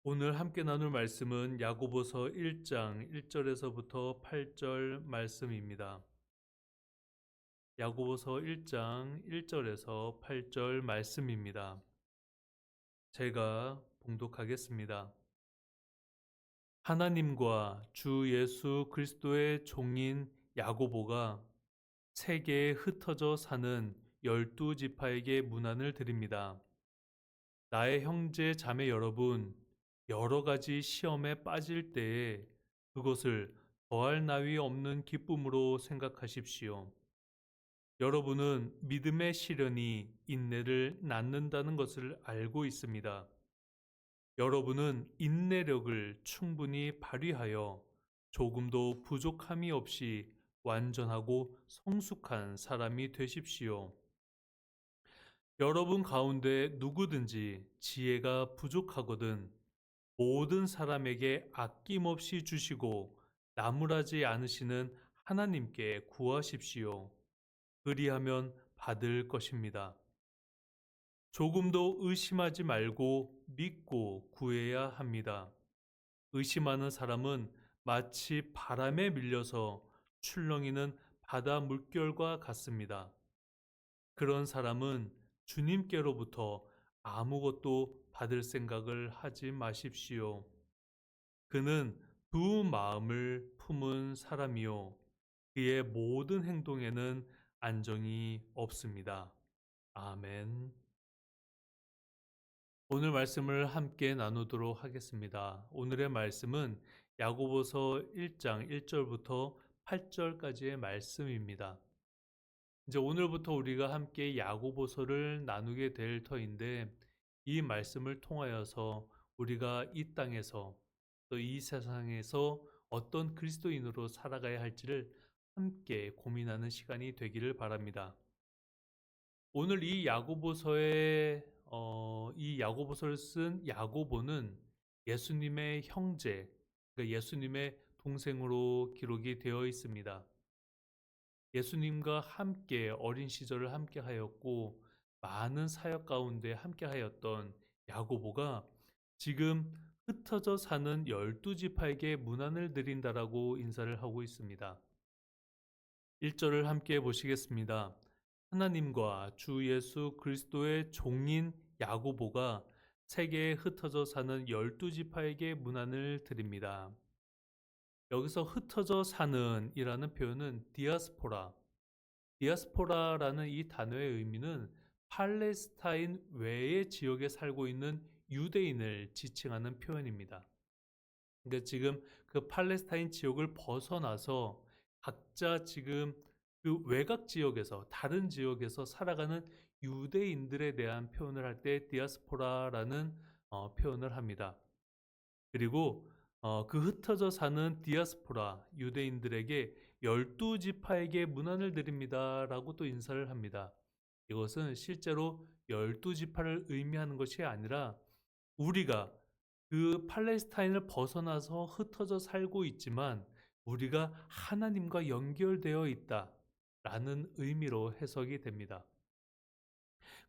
오늘 함께 나눌 말씀은 야고보서 1장 1절에서부터 8절 말씀입니다. 야고보서 1장 1절에서 8절 말씀입니다. 제가 봉독하겠습니다. 하나님과 주 예수 그리스도의 종인 야고보가 세계에 흩어져 사는 12지파에게 문안을 드립니다. 나의 형제 자매 여러분, 여러 가지 시험에 빠질 때에 그것을 더할 나위 없는 기쁨으로 생각하십시오. 여러분은 믿음의 시련이 인내를 낳는다는 것을 알고 있습니다. 여러분은 인내력을 충분히 발휘하여 조금도 부족함이 없이 완전하고 성숙한 사람이 되십시오. 여러분 가운데 누구든지 지혜가 부족하거든 모든 사람에게 아낌없이 주시고 나무라지 않으시는 하나님께 구하십시오. 그리하면 받을 것입니다. 조금도 의심하지 말고 믿고 구해야 합니다. 의심하는 사람은 마치 바람에 밀려서 출렁이는 바다 물결과 같습니다. 그런 사람은 주님께로부터 아무것도 받을 생각을 하지 마십시오. 그는 두 마음을 품은 사람이요. 그의 모든 행동에는 안정이 없습니다. 아멘. 오늘 말씀을 함께 나누도록 하겠습니다. 오늘의 말씀은 야고보서 1장 1절부터 8절까지의 말씀입니다. 이제 오늘부터 우리가 함께 야고보서를 나누게 될 터인데 이 말씀을 통하여서 우리가 이 땅에서 또 이 세상에서 어떤 그리스도인으로 살아가야 할지를 함께 고민하는 시간이 되기를 바랍니다. 오늘 이 야고보서를 쓴 야고보는 예수님의 형제, 그러니까 예수님의 동생으로 기록이 되어 있습니다. 예수님과 함께 어린 시절을 함께 하였고 많은 사역 가운데 함께 하였던 야고보가 지금 흩어져 사는 12지파에게 문안을 드린다라고 인사를 하고 있습니다. 1절을 함께 보시겠습니다. 하나님과 주 예수 그리스도의 종인 야고보가 세계에 흩어져 사는 12지파에게 문안을 드립니다. 여기서 흩어져 사는 이라는 표현은 디아스포라라는 이 단어의 의미는 팔레스타인 외의 지역에 살고 있는 유대인을 지칭하는 표현입니다. 그러니까 지금 그 팔레스타인 지역을 벗어나서 각자 지금 그 외곽 지역에서 다른 지역에서 살아가는 유대인들에 대한 표현을 할 때 디아스포라라는 표현을 합니다. 그리고 그 흩어져 사는 디아스포라 유대인들에게 12지파에게 문안을 드립니다라고 또 인사를 합니다. 이것은 실제로 12지파를 의미하는 것이 아니라 우리가 그 팔레스타인을 벗어나서 흩어져 살고 있지만 우리가 하나님과 연결되어 있다라는 의미로 해석이 됩니다.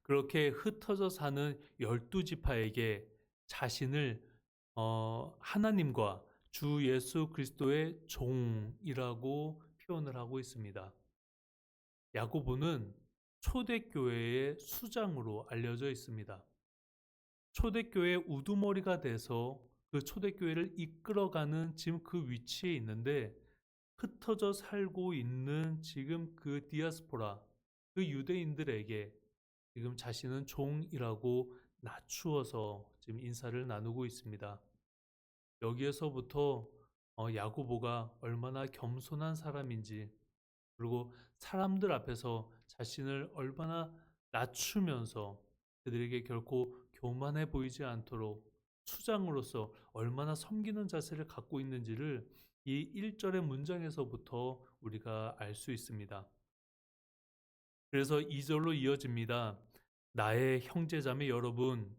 그렇게 흩어져 사는 12지파에게 자신을 하나님과 주 예수 그리스도의 종이라고 표현을 하고 있습니다. 야고보는 초대교회의 수장으로 알려져 있습니다. 초대교회의 우두머리가 돼서 그 초대교회를 이끌어가는 지금 그 위치에 있는데 흩어져 살고 있는 지금 그 디아스포라, 그 유대인들에게 지금 자신은 종이라고 낮추어서 지금 인사를 나누고 있습니다. 여기에서부터 야고보가 얼마나 겸손한 사람인지 그리고 사람들 앞에서 자신을 얼마나 낮추면서 그들에게 결코 교만해 보이지 않도록 수장으로서 얼마나 섬기는 자세를 갖고 있는지를 이 1절의 문장에서부터 우리가 알 수 있습니다. 그래서 2절로 이어집니다. 나의 형제자매 여러분,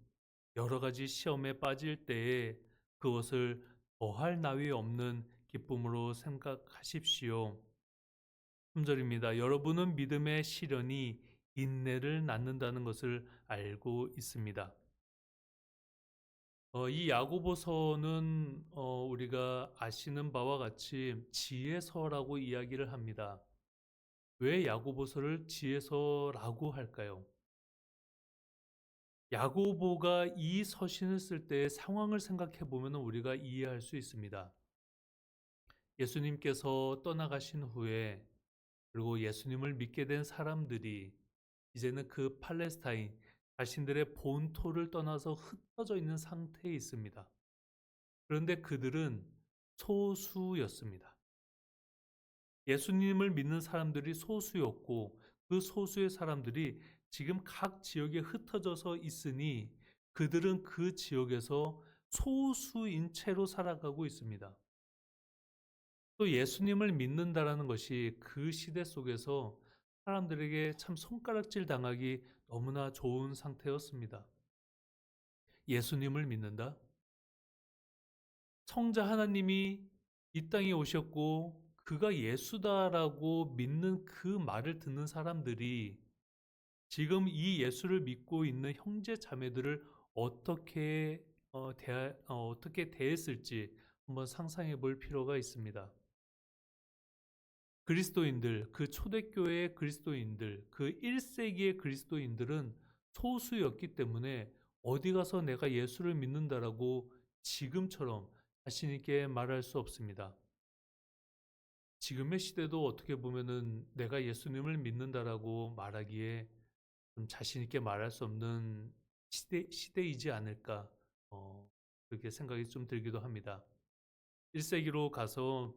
여러 가지 시험에 빠질 때에 그것을 더할 나위 없는 기쁨으로 생각하십시오. 3절입니다. 여러분은 믿음의 시련이 인내를 낳는다는 것을 알고 있습니다. 이 야고보서는 우리가 아시는 바와 같이 지혜서라고 이야기를 합니다. 왜 야고보서를 지혜서라고 할까요? 야고보가 이 서신을 쓸 때의 상황을 생각해 보면 우리가 이해할 수 있습니다. 예수님께서 떠나가신 후에 그리고 예수님을 믿게 된 사람들이 이제는 그 팔레스타인 자신들의 본토를 떠나서 흩어져 있는 상태에 있습니다. 그런데 그들은 소수였습니다. 예수님을 믿는 사람들이 소수였고 그 소수의 사람들이 지금 각 지역에 흩어져서 있으니 그들은 그 지역에서 소수인 채로 살아가고 있습니다. 또 예수님을 믿는다라는 것이 그 시대 속에서 사람들에게 참 손가락질 당하기 너무나 좋은 상태였습니다. 예수님을 믿는다? 성자 하나님이 이 땅에 오셨고 그가 예수다라고 믿는 그 말을 듣는 사람들이 지금 이 예수를 믿고 있는 형제 자매들을 어떻게 대했을지 한번 상상해 볼 필요가 있습니다. 그리스도인들, 그 초대교회의 그리스도인들, 그 1세기의 그리스도인들은 소수였기 때문에 어디 가서 내가 예수를 믿는다라고 지금처럼 자신 있게 말할 수 없습니다. 지금의 시대도 어떻게 보면은 내가 예수님을 믿는다라고 말하기에 좀 자신 있게 말할 수 없는 시대이지 않을까, 그렇게 생각이 좀 들기도 합니다. 1세기로 가서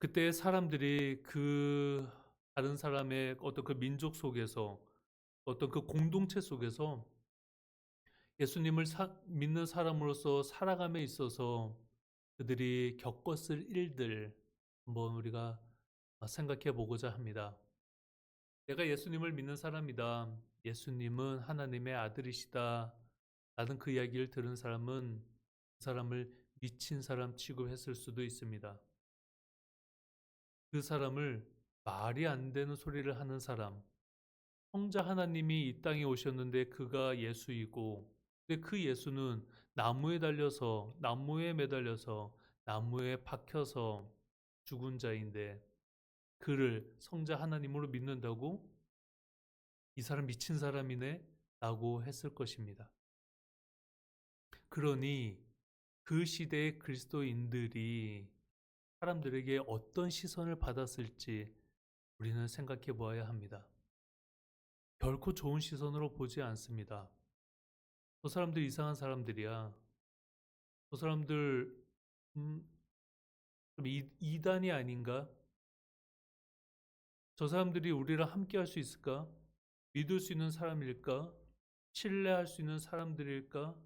그때 사람들이 그 다른 사람의 어떤 그 민족 속에서 어떤 그 공동체 속에서 예수님을 믿는 사람으로서 살아감에 있어서 그들이 겪었을 일들 한번 우리가 생각해 보고자 합니다. 내가 예수님을 믿는 사람이다. 예수님은 하나님의 아들이시다. 라는 그 이야기를 들은 사람은 그 사람을 미친 사람 취급했을 수도 있습니다. 그 사람을 말이 안 되는 소리를 하는 사람, 성자 하나님이 이 땅에 오셨는데 그가 예수이고, 근데 그 예수는 나무에 매달려서, 나무에 박혀서 죽은 자인데, 그를 성자 하나님으로 믿는다고? 이 사람 미친 사람이네? 라고 했을 것입니다. 그러니 그 시대의 그리스도인들이 사람들에게 어떤 시선을 받았을지 우리는 생각해 보아야 합니다. 결코 좋은 시선으로 보지 않습니다. 저 사람들 이상한 사람들이야. 저 사람들 좀 이단이 아닌가? 저 사람들이 우리랑 함께 할 수 있을까? 믿을 수 있는 사람일까? 신뢰할 수 있는 사람들일까?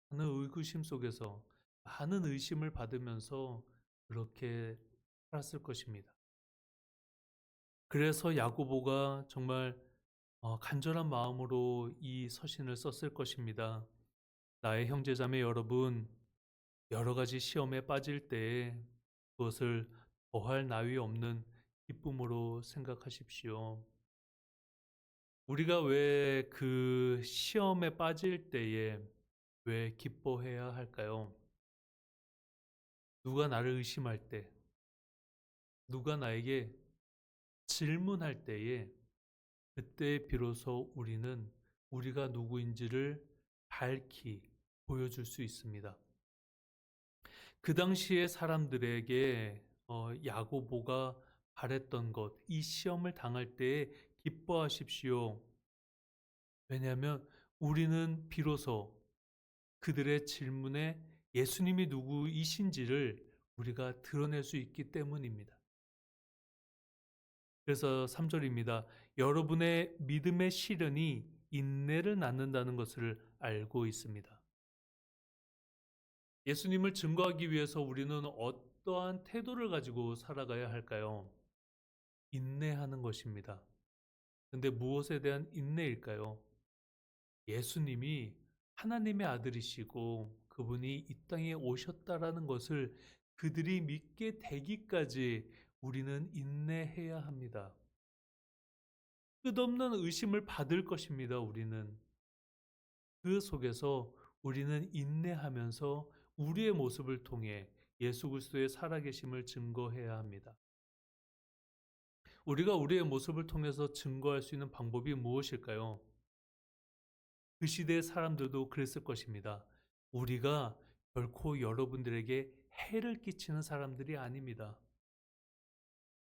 하는 의구심 속에서 많은 의심을 받으면서 그렇게 살았을 것입니다. 그래서 야고보가 정말 간절한 마음으로 이 서신을 썼을 것입니다. 나의 형제자매 여러분, 여러 가지 시험에 빠질 때에 그것을 더할 나위 없는 기쁨으로 생각하십시오. 우리가 왜 그 시험에 빠질 때에 왜 기뻐해야 할까요? 누가 나를 의심할 때, 누가 나에게 질문할 때에 그때 비로소 우리는 우리가 누구인지를 밝히 보여줄 수 있습니다. 그 당시의 사람들에게 야고보가 바랬던 것, 이 시험을 당할 때에 기뻐하십시오. 왜냐하면 우리는 비로소 그들의 질문에 예수님이 누구이신지를 우리가 드러낼 수 있기 때문입니다. 그래서 3절입니다. 여러분의 믿음의 시련이 인내를 낳는다는 것을 알고 있습니다. 예수님을 증거하기 위해서 우리는 어떠한 태도를 가지고 살아가야 할까요? 인내하는 것입니다. 근데 무엇에 대한 인내일까요? 예수님이 하나님의 아들이시고 그분이 이 땅에 오셨다라는 것을 그들이 믿게 되기까지 우리는 인내해야 합니다. 끝없는 의심을 받을 것입니다, 우리는. 그 속에서 우리는 인내하면서 우리의 모습을 통해 예수 그리스도의 살아계심을 증거해야 합니다. 우리가 우리의 모습을 통해서 증거할 수 있는 방법이 무엇일까요? 그 시대의 사람들도 그랬을 것입니다. 우리가 결코 여러분들에게 해를 끼치는 사람들이 아닙니다.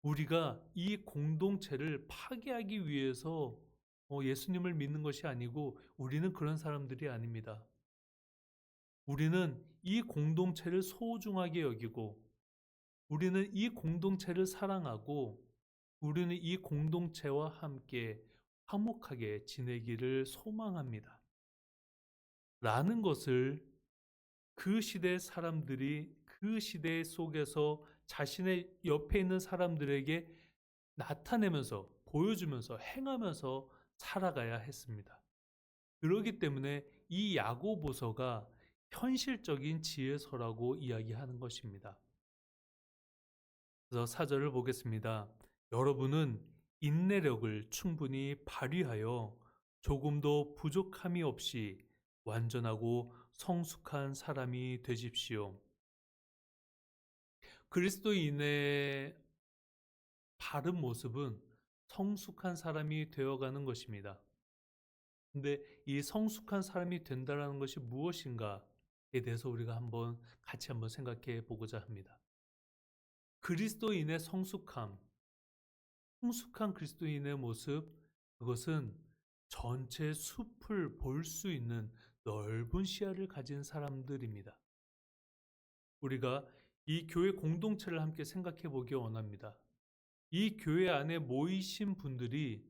우리가 이 공동체를 파괴하기 위해서 예수님을 믿는 것이 아니고 우리는 그런 사람들이 아닙니다. 우리는 이 공동체를 소중하게 여기고 우리는 이 공동체를 사랑하고 우리는 이 공동체와 함께 화목하게 지내기를 소망합니다. 라는 것을 그 시대 사람들이 그 시대 속에서 자신의 옆에 있는 사람들에게 나타내면서 보여주면서 행하면서 살아가야 했습니다. 그렇기 때문에 이 야고보서가 현실적인 지혜서라고 이야기하는 것입니다. 그래서 4절을 보겠습니다. 여러분은 인내력을 충분히 발휘하여 조금도 부족함이 없이 완전하고 성숙한 사람이 되십시오. 그리스도인의 바른 모습은 성숙한 사람이 되어가는 것입니다. 근데 이 성숙한 사람이 된다는 것이 무엇인가에 대해서 우리가 같이 한번 생각해 보고자 합니다. 그리스도인의 성숙한 그리스도인의 모습, 그것은 전체 숲을 볼 수 있는 넓은 시야를 가진 사람들입니다. 우리가 이 교회 공동체를 함께 생각해 보기 원합니다. 이 교회 안에 모이신 분들이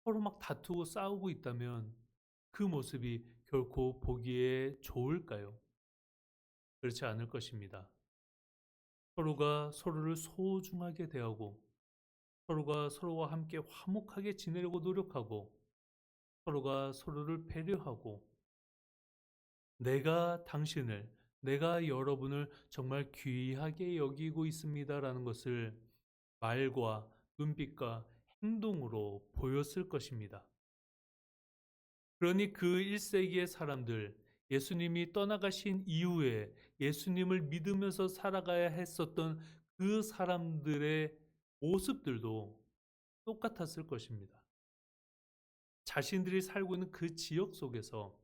서로 막 다투고 싸우고 있다면 그 모습이 결코 보기에 좋을까요? 그렇지 않을 것입니다. 서로가 서로를 소중하게 대하고 서로가 서로와 함께 화목하게 지내려고 노력하고 서로가 서로를 배려하고 내가 여러분을 정말 귀하게 여기고 있습니다라는 것을 말과 눈빛과 행동으로 보였을 것입니다. 그러니 그 1세기의 사람들, 예수님이 떠나가신 이후에 예수님을 믿으면서 살아가야 했었던 그 사람들의 모습들도 똑같았을 것입니다. 자신들이 살고 있는 그 지역 속에서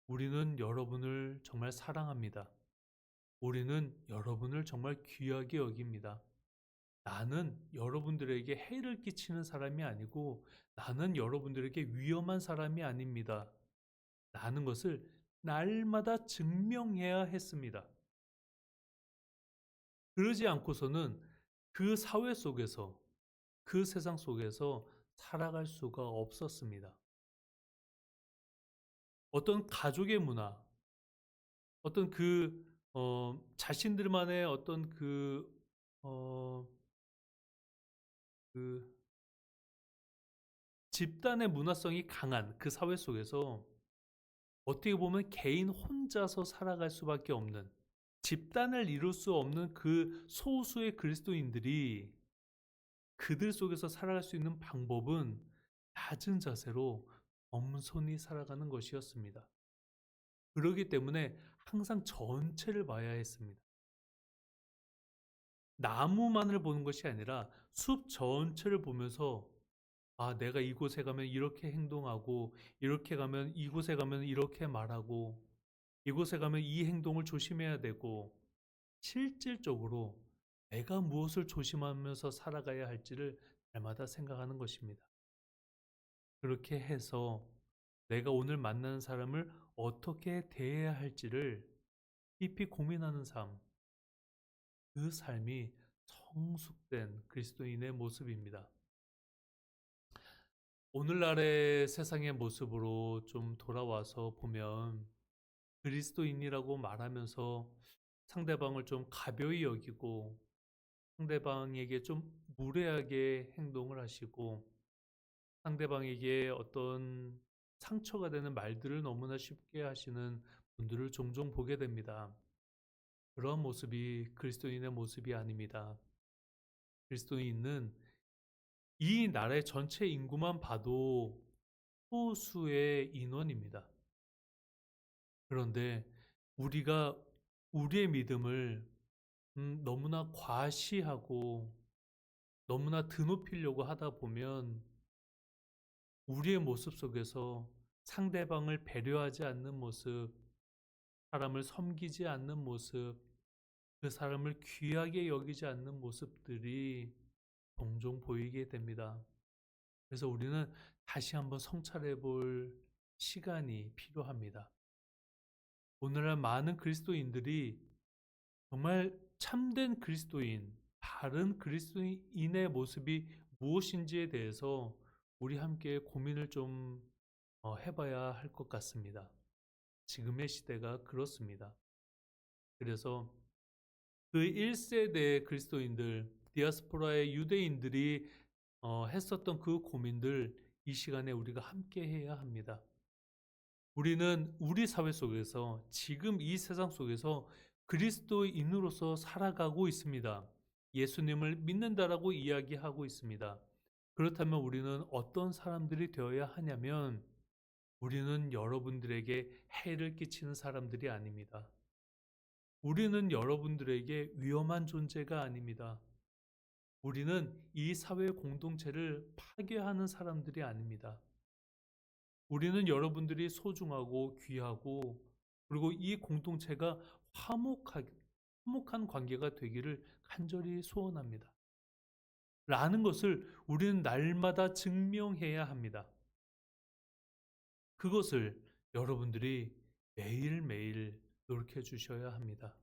우리는 여러분을 정말 사랑합니다. 우리는 여러분을 정말 귀하게 여깁니다. 나는 여러분들에게 해를 끼치는 사람이 아니고 나는 여러분들에게 위험한 사람이 아닙니다. 라는 것을 날마다 증명해야 했습니다. 그러지 않고서는 그 사회 속에서, 그 세상 속에서 살아갈 수가 없었습니다. 어떤 가족의 문화, 어떤 자신들만의 어떤 어, 그 집단의 문화성이 강한 그 사회 속에서 어떻게 보면 개인 혼자서 살아갈 수밖에 없는 집단을 이룰 수 없는 그 소수의 그리스도인들이 그들 속에서 살아갈 수 있는 방법은 낮은 자세로 겸손히 살아가는 것이었습니다. 그렇기 때문에 항상 전체를 봐야 했습니다. 나무만을 보는 것이 아니라 숲 전체를 보면서 내가 이곳에 가면 이렇게 행동하고 이곳에 가면 이렇게 말하고 이곳에 가면 이 행동을 조심해야 되고 실질적으로 내가 무엇을 조심하면서 살아가야 할지를 날마다 생각하는 것입니다. 그렇게 해서 내가 오늘 만나는 사람을 어떻게 대해야 할지를 깊이 고민하는 삶, 그 삶이 성숙된 그리스도인의 모습입니다. 오늘날의 세상의 모습으로 좀 돌아와서 보면 그리스도인이라고 말하면서 상대방을 좀 가벼이 여기고 상대방에게 좀 무례하게 행동을 하시고 상대방에게 어떤 상처가 되는 말들을 너무나 쉽게 하시는 분들을 종종 보게 됩니다. 그런 모습이 그리스도인의 모습이 아닙니다. 그리스도인은 이 나라의 전체 인구만 봐도 소수의 인원입니다. 그런데 우리가 우리의 믿음을 너무나 과시하고 너무나 드높이려고 하다 보면 우리의 모습 속에서 상대방을 배려하지 않는 모습, 사람을 섬기지 않는 모습, 그 사람을 귀하게 여기지 않는 모습들이 종종 보이게 됩니다. 그래서 우리는 다시 한번 성찰해 볼 시간이 필요합니다. 오늘날 많은 그리스도인들이 정말 참된 그리스도인, 바른 그리스도인의 모습이 무엇인지에 대해서 우리 함께 고민을 좀 해봐야 할 것 같습니다. 지금의 시대가 그렇습니다. 그래서 그 1세대 그리스도인들, 디아스포라의 유대인들이 했었던 그 고민들 이 시간에 우리가 함께 해야 합니다. 우리는 우리 사회 속에서 지금 이 세상 속에서 그리스도인으로서 살아가고 있습니다. 예수님을 믿는다라고 이야기하고 있습니다. 그렇다면 우리는 어떤 사람들이 되어야 하냐면 우리는 여러분들에게 해를 끼치는 사람들이 아닙니다. 우리는 여러분들에게 위험한 존재가 아닙니다. 우리는 이 사회 공동체를 파괴하는 사람들이 아닙니다. 우리는 여러분들이 소중하고 귀하고 그리고 이 공동체가 화목한 관계가 되기를 간절히 소원합니다. 라는 것을 우리는 날마다 증명해야 합니다. 그것을 여러분들이 매일매일 노력해 주셔야 합니다.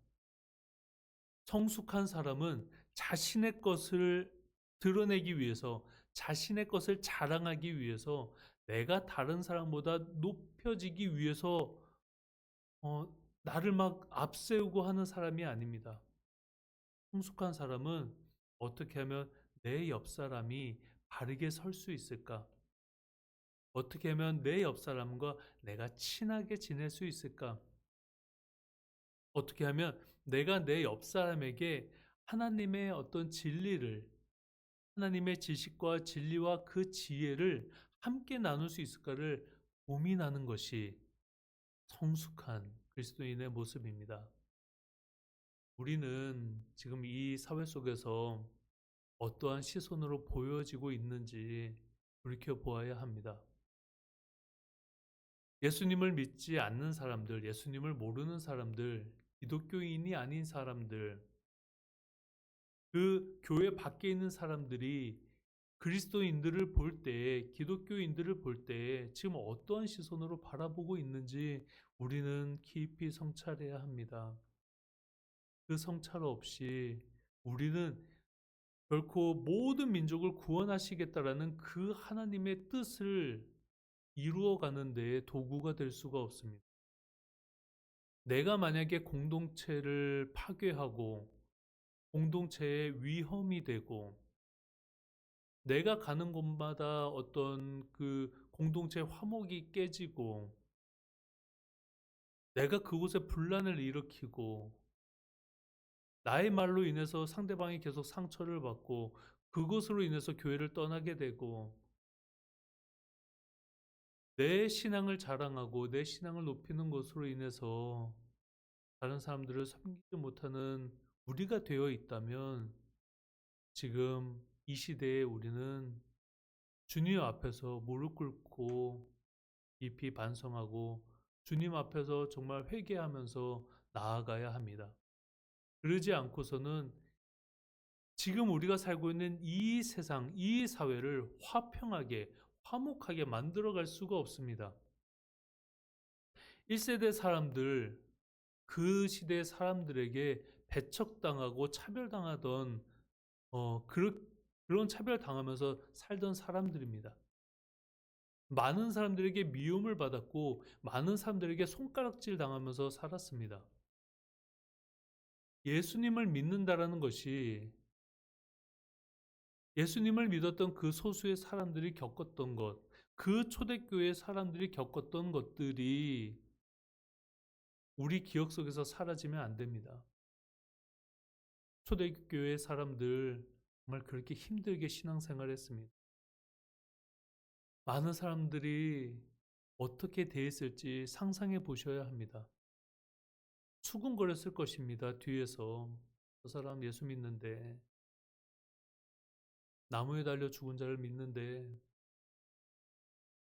성숙한 사람은 자신의 것을 드러내기 위해서, 자신의 것을 자랑하기 위해서, 내가 다른 사람보다 높여지기 위해서 나를 막 앞세우고 하는 사람이 아닙니다. 성숙한 사람은 어떻게 하면 내 옆 사람이 바르게 설 수 있을까? 어떻게 하면 내 옆 사람과 내가 친하게 지낼 수 있을까? 어떻게 하면 내가 내 옆 사람에게 하나님의 어떤 진리를, 하나님의 지식과 진리와 그 지혜를 함께 나눌 수 있을까를 고민하는 것이 성숙한 그리스도인의 모습입니다. 우리는 지금 이 사회 속에서 어떠한 시선으로 보여지고 있는지 돌이켜보아야 합니다. 예수님을 믿지 않는 사람들, 예수님을 모르는 사람들, 기독교인이 아닌 사람들, 그 교회 밖에 있는 사람들이 그리스도인들을 볼 때, 기독교인들을 볼 때 지금 어떠한 시선으로 바라보고 있는지 우리는 깊이 성찰해야 합니다. 그 성찰 없이 우리는 결코 모든 민족을 구원하시겠다라는 그 하나님의 뜻을 이루어가는 데 도구가 될 수가 없습니다. 내가 만약에 공동체를 파괴하고 공동체의 위험이 되고 내가 가는 곳마다 어떤 그 공동체 화목이 깨지고 내가 그곳에 분란을 일으키고 나의 말로 인해서 상대방이 계속 상처를 받고 그것으로 인해서 교회를 떠나게 되고 내 신앙을 자랑하고 내 신앙을 높이는 것으로 인해서 다른 사람들을 섬기지 못하는 우리가 되어 있다면 지금 이 시대에 우리는 주님 앞에서 무릎 꿇고 깊이 반성하고 주님 앞에서 정말 회개하면서 나아가야 합니다. 그러지 않고서는 지금 우리가 살고 있는 이 세상, 이 사회를 화평하게, 화목하게 만들어갈 수가 없습니다. 1세대 사람들, 그 시대 사람들에게 배척당하고 차별당하던 그런 차별당하면서 살던 사람들입니다. 많은 사람들에게 미움을 받았고 많은 사람들에게 손가락질 당하면서 살았습니다. 예수님을 믿는다라는 것이 예수님을 믿었던 그 소수의 사람들이 겪었던 것, 그 초대교회 사람들이 겪었던 것들이 우리 기억 속에서 사라지면 안 됩니다. 초대교회 사람들 정말 그렇게 힘들게 신앙생활을 했습니다. 많은 사람들이 어떻게 대했을지 상상해 보셔야 합니다. 수군거렸을 것입니다. 뒤에서 저 사람 예수 믿는데, 나무에 달려 죽은 자를 믿는데,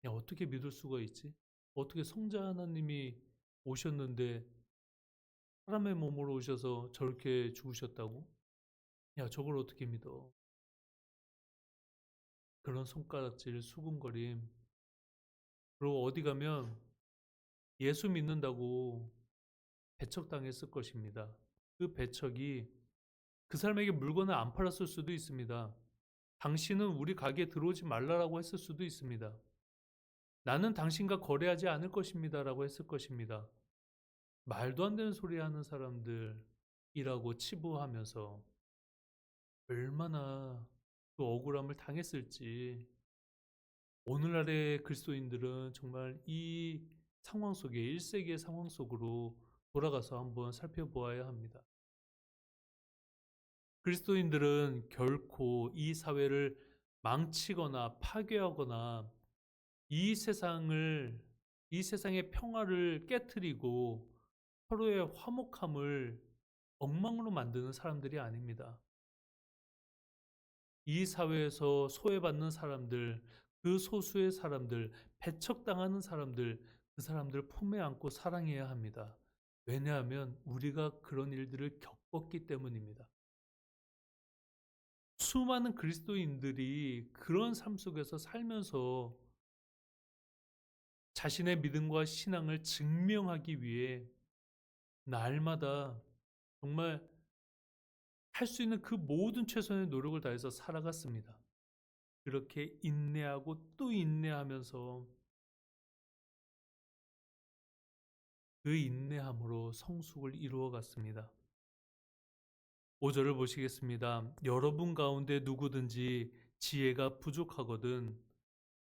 야, 어떻게 믿을 수가 있지? 어떻게 성자 하나님이 오셨는데 사람의 몸으로 오셔서 저렇게 죽으셨다고? 야, 저걸 어떻게 믿어? 그런 손가락질, 수군거림. 그리고 어디 가면 예수 믿는다고 배척당했을 것입니다. 그 배척이 그 사람에게 물건을 안 팔았을 수도 있습니다. 당신은 우리 가게에 들어오지 말라라고 했을 수도 있습니다. 나는 당신과 거래하지 않을 것입니다라고 했을 것입니다. 말도 안 되는 소리 하는 사람들이라고 치부하면서 얼마나 그 억울함을 당했을지, 오늘날의 그리스도인들은 정말 이 상황 속에 1세기의 상황 속으로 돌아가서 한번 살펴보아야 합니다. 그리스도인들은 결코 이 사회를 망치거나 파괴하거나 이 세상을, 이 세상의 평화를 깨트리고 서로의 화목함을 엉망으로 만드는 사람들이 아닙니다. 이 사회에서 소외받는 사람들, 그 소수의 사람들, 배척당하는 사람들, 그 사람들 품에 안고 사랑해야 합니다. 왜냐하면 우리가 그런 일들을 겪었기 때문입니다. 수많은 그리스도인들이 그런 삶 속에서 살면서 자신의 믿음과 신앙을 증명하기 위해 날마다 정말 할 수 있는 그 모든 최선의 노력을 다해서 살아갔습니다. 그렇게 인내하고 또 인내하면서 그 인내함으로 성숙을 이루어 갔습니다. 5절을 보시겠습니다. 여러분 가운데 누구든지 지혜가 부족하거든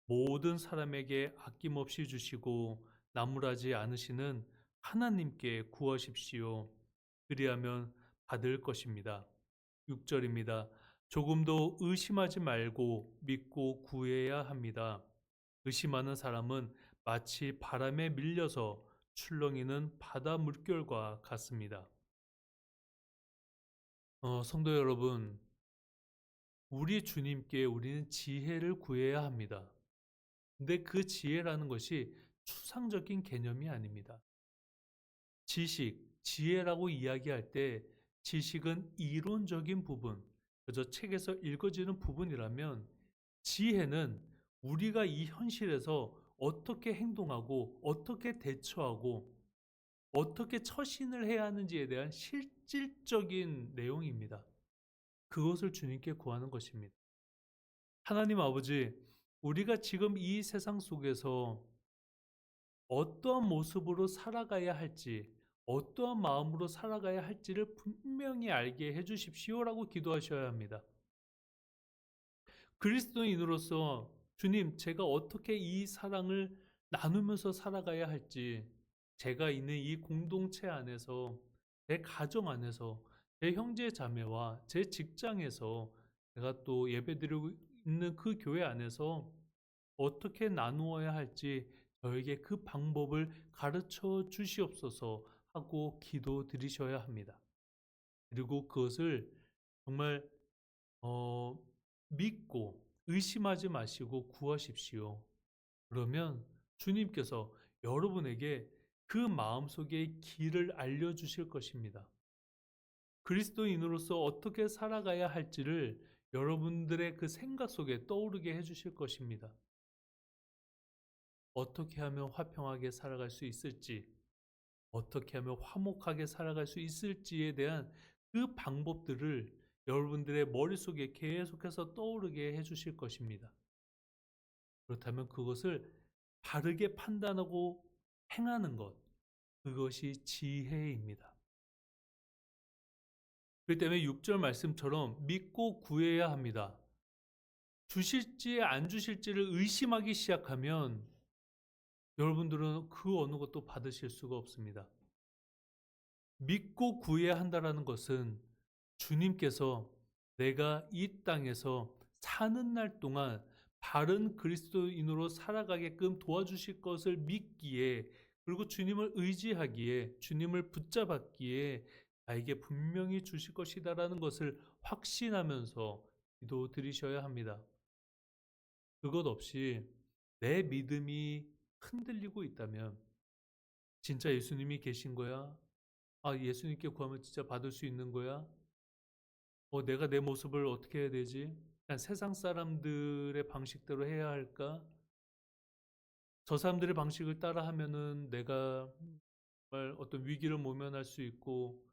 모든 사람에게 아낌없이 주시고 나무라지 않으시는 하나님께 구하십시오. 그리하면 받을 것입니다. 6절입니다. 조금도 의심하지 말고 믿고 구해야 합니다. 의심하는 사람은 마치 바람에 밀려서 출렁이는 바다 물결과 같습니다. 성도 여러분, 우리 주님께 우리는 지혜를 구해야 합니다. 근데 그 지혜라는 것이 추상적인 개념이 아닙니다. 지식, 지혜라고 이야기할 때 지식은 이론적인 부분, 그저 책에서 읽어지는 부분이라면 지혜는 우리가 이 현실에서 어떻게 행동하고 어떻게 대처하고 어떻게 처신을 해야 하는지에 대한 실질적인 내용입니다. 그것을 주님께 구하는 것입니다. 하나님 아버지, 우리가 지금 이 세상 속에서 어떠한 모습으로 살아가야 할지, 어떠한 마음으로 살아가야 할지를 분명히 알게 해주십시오라고 기도하셔야 합니다. 그리스도인으로서 주님, 제가 어떻게 이 사랑을 나누면서 살아가야 할지, 제가 있는 이 공동체 안에서, 제 가정 안에서, 제 형제 자매와 제 직장에서, 제가 또 예배드리고 있는 그 교회 안에서 어떻게 나누어야 할지 저에게 그 방법을 가르쳐 주시옵소서 하고 기도 드리셔야 합니다. 그리고 그것을 정말 어, 믿고 의심하지 마시고 구하십시오. 그러면 주님께서 여러분에게 그 마음속의 길을 알려주실 것입니다. 그리스도인으로서 어떻게 살아가야 할지를 여러분들의 그 생각 속에 떠오르게 해주실 것입니다. 어떻게 하면 화평하게 살아갈 수 있을지, 어떻게 하면 화목하게 살아갈 수 있을지에 대한 그 방법들을 여러분들의 머릿속에 계속해서 떠오르게 해주실 것입니다. 그렇다면 그것을 바르게 판단하고 행하는 것, 그것이 지혜입니다. 그렇기 때문에 6절 말씀처럼 믿고 구해야 합니다. 주실지 안 주실지를 의심하기 시작하면 여러분들은 그 어느 것도 받으실 수가 없습니다. 믿고 구해야 한다는 것은 주님께서 내가 이 땅에서 사는 날 동안 바른 그리스도인으로 살아가게끔 도와주실 것을 믿기에 그리고 주님을 의지하기에, 주님을 붙잡았기에 나에게 분명히 주실 것이다라는 것을 확신하면서 기도드리셔야 합니다. 그것 없이 내 믿음이 흔들리고 있다면 진짜 예수님이 계신 거야? 아, 예수님께 구하면 진짜 받을 수 있는 거야? 내가 내 모습을 어떻게 해야 되지? 그냥 세상 사람들의 방식대로 해야 할까? 저 사람들의 방식을 따라 하면은 내가 정말 어떤 위기를 모면할 수 있고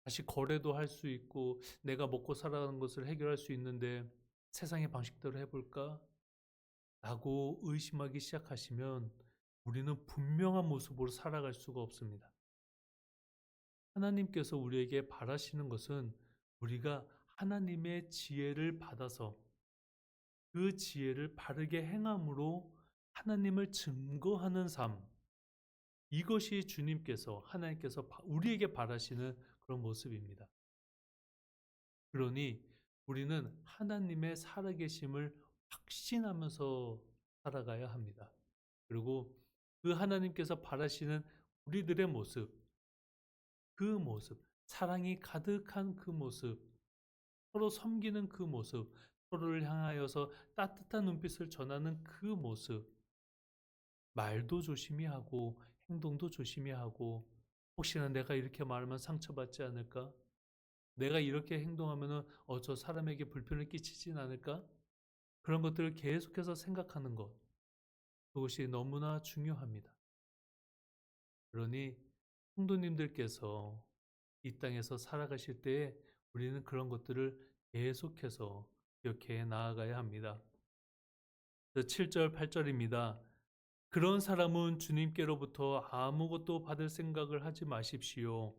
다시 거래도 할 수 있고 내가 먹고 살아가는 것을 해결할 수 있는데 세상의 방식대로 해볼까? 라고 의심하기 시작하시면 우리는 분명한 모습으로 살아갈 수가 없습니다. 하나님께서 우리에게 바라시는 것은 우리가 하나님의 지혜를 받아서 그 지혜를 바르게 행함으로 하나님을 증거하는 삶, 이것이 주님께서, 하나님께서 우리에게 바라시는 그런 모습입니다. 그러니 우리는 하나님의 살아계심을 확신하면서 살아가야 합니다. 그리고 그 하나님께서 바라시는 우리들의 모습, 그 모습, 사랑이 가득한 그 모습, 서로 섬기는 그 모습, 서로를 향하여서 따뜻한 눈빛을 전하는 그 모습, 말도 조심히 하고 행동도 조심히 하고 혹시나 내가 이렇게 말하면 상처받지 않을까? 내가 이렇게 행동하면은 저 사람에게 불편을 끼치진 않을까? 그런 것들을 계속해서 생각하는 것, 그것이 너무나 중요합니다. 그러니 성도님들께서 이 땅에서 살아가실 때에 우리는 그런 것들을 계속해서 기억해 나아가야 합니다. 7절, 8절입니다. 그런 사람은 주님께로부터 아무것도 받을 생각을 하지 마십시오.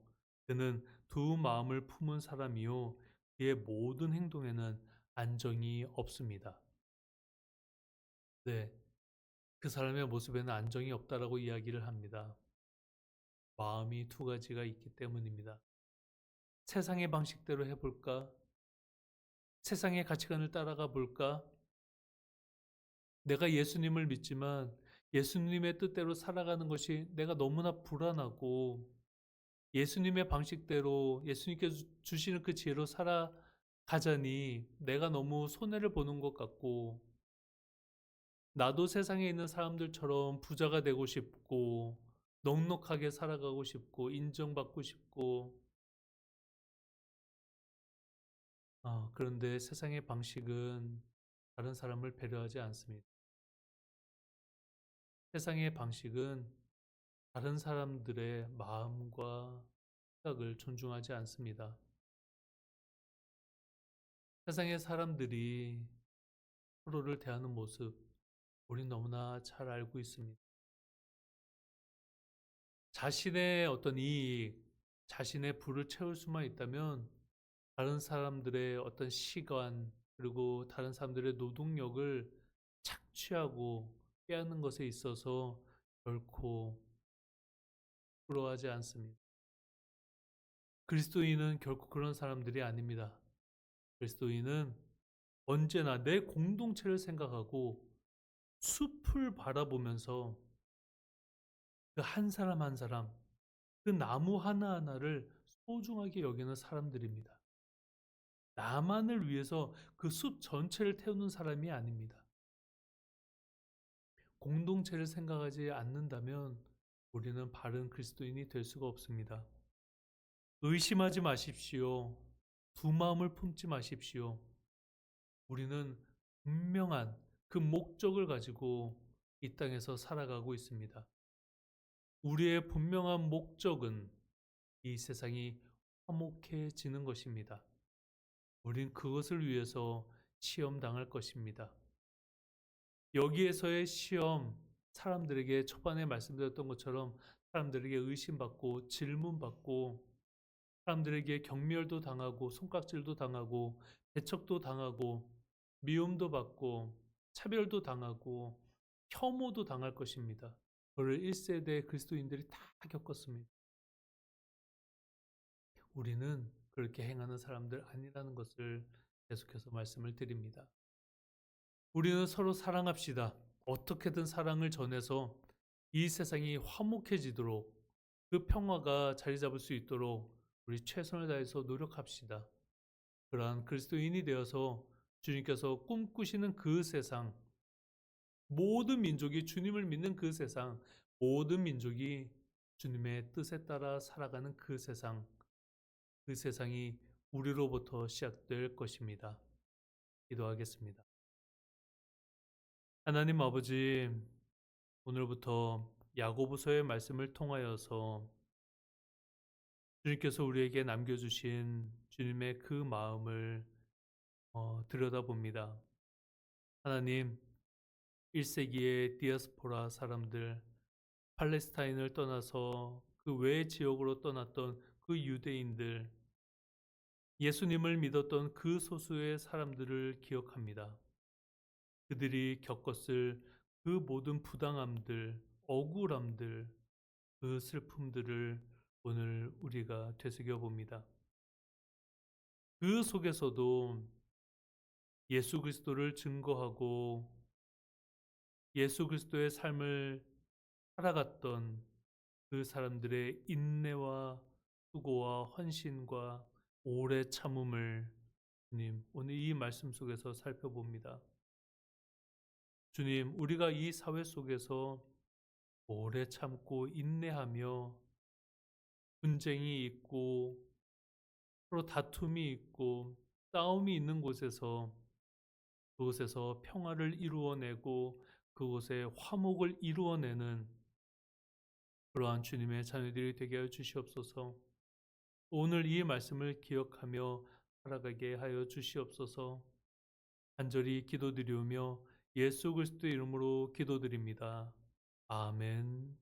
그는 두 마음을 품은 사람이요. 그의 모든 행동에는 안정이 없습니다. 네, 그 사람의 모습에는 안정이 없다라고 이야기를 합니다. 마음이 두 가지가 있기 때문입니다. 세상의 방식대로 해볼까? 세상의 가치관을 따라가 볼까? 내가 예수님을 믿지만 예수님의 뜻대로 살아가는 것이 내가 너무나 불안하고 예수님의 방식대로 예수님께 주시는 그 지혜로 살아가자니 내가 너무 손해를 보는 것 같고 나도 세상에 있는 사람들처럼 부자가 되고 싶고 넉넉하게 살아가고 싶고 인정받고 싶고 그런데 세상의 방식은 다른 사람을 배려하지 않습니다. 세상의 방식은 다른 사람들의 마음과 생각을 존중하지 않습니다. 세상의 사람들이 서로를 대하는 모습, 우린 너무나 잘 알고 있습니다. 자신의 어떤 이익, 자신의 부를 채울 수만 있다면 다른 사람들의 어떤 시간, 그리고 다른 사람들의 노동력을 착취하고 빼앗는 것에 있어서 결코 부러워하지 않습니다. 그리스도인은 결코 그런 사람들이 아닙니다. 그리스도인은 언제나 내 공동체를 생각하고 숲을 바라보면서 그 한 사람 한 사람, 그 나무 하나하나를 소중하게 여기는 사람들입니다. 나만을 위해서 그 숲 전체를 태우는 사람이 아닙니다. 공동체를 생각하지 않는다면 우리는 바른 그리스도인이 될 수가 없습니다. 의심하지 마십시오. 두 마음을 품지 마십시오. 우리는 분명한 그 목적을 가지고 이 땅에서 살아가고 있습니다. 우리의 분명한 목적은 이 세상이 화목해지는 것입니다. 우린 그것을 위해서 시험 당할 것입니다. 여기에서의 시험, 사람들에게 초반에 말씀드렸던 것처럼 사람들에게 의심받고 질문받고 사람들에게 경멸도 당하고 손깍질도 당하고 배척도 당하고 미움도 받고 차별도 당하고 혐오도 당할 것입니다. 그를 1세대 그리스도인들이 다 겪었습니다. 우리는 그렇게 행하는 사람들 아니라는 것을 계속해서 말씀을 드립니다. 우리는 서로 사랑합시다. 어떻게든 사랑을 전해서 이 세상이 화목해지도록 그 평화가 자리 잡을 수 있도록 우리 최선을 다해서 노력합시다. 그러한 그리스도인이 되어서 주님께서 꿈꾸시는 그 세상, 모든 민족이 주님을 믿는 그 세상, 모든 민족이 주님의 뜻에 따라 살아가는 그 세상, 그 세상이 우리로부터 시작될 것입니다. 기도하겠습니다. 하나님 아버지, 오늘부터 야고보서의 말씀을 통하여서 주님께서 우리에게 남겨주신 주님의 그 마음을 들여다봅니다. 하나님, 1세기의 디아스포라 사람들, 팔레스타인을 떠나서 그 외 지역으로 떠났던 그 유대인들, 예수님을 믿었던 그 소수의 사람들을 기억합니다. 그들이 겪었을 그 모든 부당함들, 억울함들, 그 슬픔들을 오늘 우리가 되새겨 봅니다. 그 속에서도 예수 그리스도를 증거하고 예수 그리스도의 삶을 살아갔던 그 사람들의 인내와 수고와 헌신과 오래 참음을 주님, 오늘 이 말씀 속에서 살펴봅니다. 주님, 우리가 이 사회 속에서 오래 참고 인내하며 분쟁이 있고 서로 다툼이 있고 싸움이 있는 곳에서 그곳에서 평화를 이루어내고 그곳에 화목을 이루어내는 그러한 주님의 자녀들이 되게 하여 주시옵소서. 오늘 이 말씀을 기억하며 살아가게 하여 주시옵소서. 간절히 기도드리오며 예수 그리스도의 이름으로 기도드립니다. 아멘.